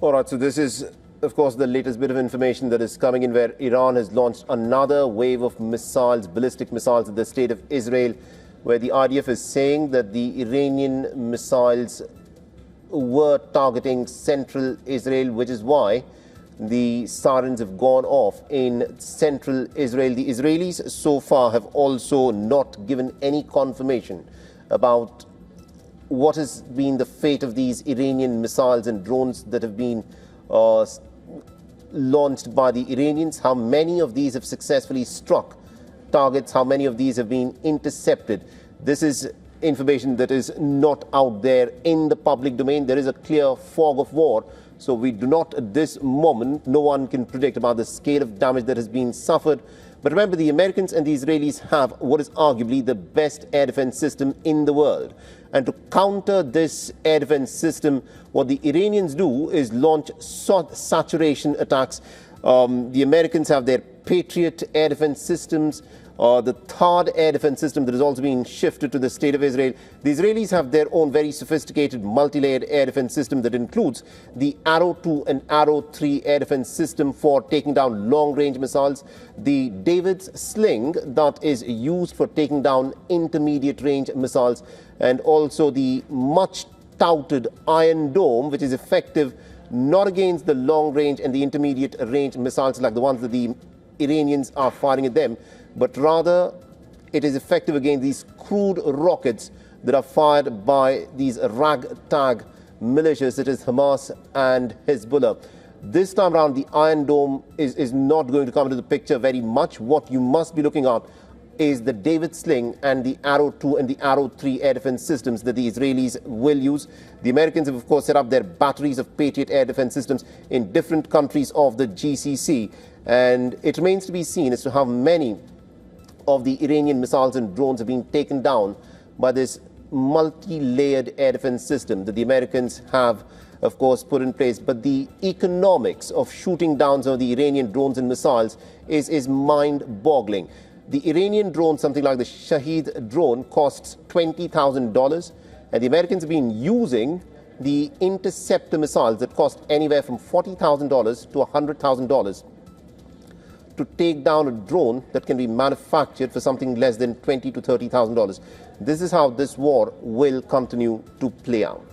All right, so this is, of course, the latest bit of information that is coming in, where Iran has launched another wave of missiles, ballistic missiles, at the state of Israel, where the IDF is saying that the Iranian missiles were targeting central Israel, which is why the sirens have gone off in central Israel. The Israelis so far have also not given any confirmation about what has been the fate of these Iranian missiles and drones that have been launched by the Iranians, how many of these have successfully struck targets, how many of these have been intercepted. This is information that is not out there in the public domain. There is a clear fog of war. So we do not, at this moment, no one can predict about the scale of damage that has been suffered. But remember, the Americans and the Israelis have what is arguably the best air defense system in the world. And to counter this air defense system, what the Iranians do is launch saturation attacks. The Americans have their Patriot air defense systems. The THAAD air defense system that is also being shifted to the state of Israel. The Israelis have their own very sophisticated multi-layered air defense system that includes the Arrow 2 and Arrow 3 air defense system for taking down long-range missiles, the David's sling that is used for taking down intermediate-range missiles, and also the much-touted Iron Dome, which is effective not against the long-range and the intermediate-range missiles like the ones that the Iranians are firing at them, but rather it is effective against these crude rockets that are fired by these ragtag militias such as Hamas and Hezbollah. This time around, the Iron Dome is not going to come into the picture very much. What you must be looking at is the David Sling and the Arrow 2 and the Arrow 3 air defense systems that the Israelis will use. The Americans have, of course, set up their batteries of Patriot air defense systems in different countries of the GCC. And it remains to be seen as to how many of the Iranian missiles and drones have been taken down by this multi-layered air defense system that the Americans have, of course, put in place. But the economics of shooting down some of the Iranian drones and missiles is mind-boggling. The Iranian drone, something like the Shahed drone, costs $20,000, and the Americans have been using the interceptor missiles that cost anywhere from $40,000 to $100,000 to take down a drone that can be manufactured for something less than $20,000 to $30,000. This is how this war will continue to play out.